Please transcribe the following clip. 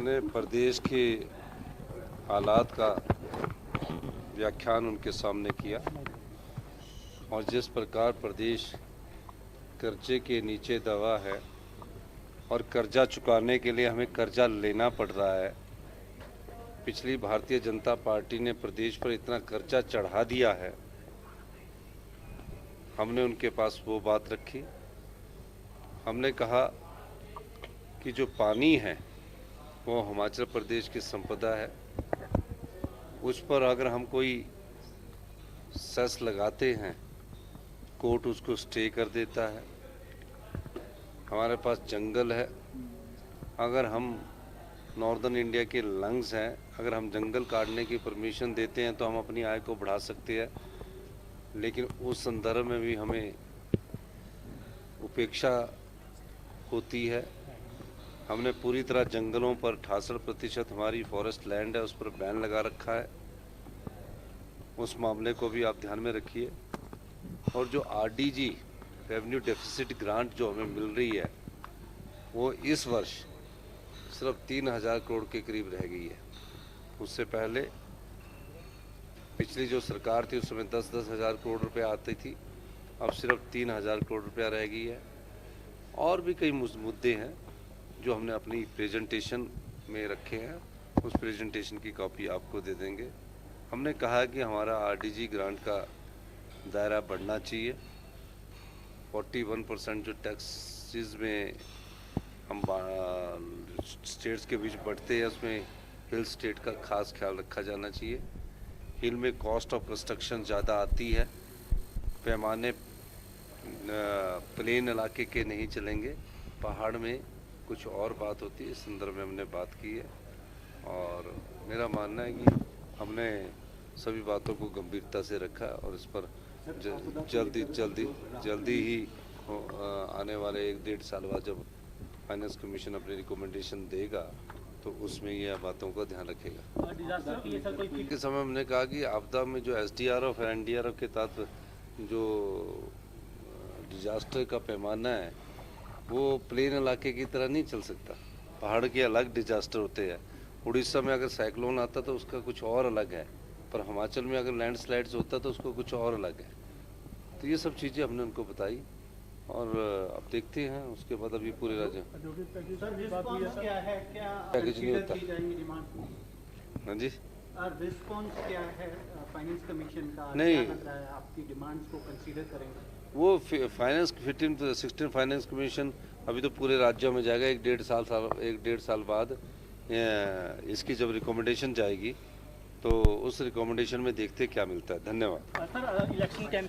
मैंने प्रदेश के हालात का व्याख्यान उनके सामने किया और जिस प्रकार प्रदेश कर्जे के नीचे दबा है और कर्जा चुकाने के लिए हमें कर्जा लेना पड़ रहा है। पिछली भारतीय जनता पार्टी ने प्रदेश पर इतना कर्जा चढ़ा दिया है। हमने उनके पास वो बात रखी। हमने कहा कि जो पानी है वो हिमाचल प्रदेश की संपदा है। उस पर अगर हम कोई सेस लगाते हैं, कोर्ट उसको स्टे कर देता है। हमारे पास जंगल है। अगर हम नॉर्दर्न इंडिया के लंग्स हैं, अगर हम जंगल काटने की परमिशन देते हैं तो हम अपनी आय को बढ़ा सकते हैं, लेकिन उस संदर्भ में भी हमें उपेक्षा होती है। हमने पूरी तरह जंगलों पर 68% हमारी फॉरेस्ट लैंड है, उस पर बैन लगा रखा है। उस मामले को भी आप ध्यान में रखिए। और जो आरडीजी रेवेन्यू डेफिसिट ग्रांट जो हमें मिल रही है वो इस वर्ष सिर्फ 3000 करोड़ के करीब रह गई है। उससे पहले पिछली जो सरकार थी उस समय 10-10 हज़ार करोड़ रुपए आती थी, अब सिर्फ 3000 करोड़ रुपया रह गई है। और भी कई मुद्दे हैं जो हमने अपनी प्रेजेंटेशन में रखे हैं। उस प्रेजेंटेशन की कॉपी आपको दे देंगे। हमने कहा कि हमारा आरडीजी ग्रांट का दायरा बढ़ना चाहिए। 41% जो टैक्सेस में हम स्टेट्स के बीच बढ़ते हैं उसमें हिल स्टेट का खास ख्याल रखा जाना चाहिए। हिल में कॉस्ट ऑफ कंस्ट्रक्शन ज़्यादा आती है। पैमाने प्लेन इलाके के नहीं चलेंगे, पहाड़ में कुछ और बात होती है। इस संदर्भ में हमने बात की है और मेरा मानना है कि हमने सभी बातों को गंभीरता से रखा और इस पर जल्दी ही आने वाले 1-1.5 साल बाद जब फाइनेंस कमीशन अपनी रिकमेंडेशन देगा तो उसमें यह बातों का ध्यान रखेगा। के समय हमने कहा कि आपदा में जो एसडीआरएफ और एनडीआरएफ के तहत जो डिजास्टर का पैमाना है वो प्लेन इलाके की तरह नहीं चल सकता। पहाड़ के अलग डिजास्टर होते हैं। उड़ीसा में अगर साइक्लोन आता तो उसका कुछ और अलग है, पर हिमाचल में अगर लैंडस्लाइड्स होता तो उसको कुछ और अलग है। तो ये सब चीज़ें हमने उनको बताई और अब देखते हैं उसके बाद अभी पूरे राज्य पैकेज नहीं होता। हाँ जी, रिस्पॉन्स क्या है फाइनेंस कमीशन का? नहीं, क्या लग रहा है आपकी डिमांड्स को कंसीडर करेंगे? वो फाइनेंस 16 फाइनेंस कमीशन अभी तो पूरे राज्यों में जाएगा। 1-1.5 साल बाद इसकी जब रिकमेंडेशन जाएगी तो उस रिकमेंडेशन में देखते क्या मिलता है। धन्यवाद। Sir, election campaign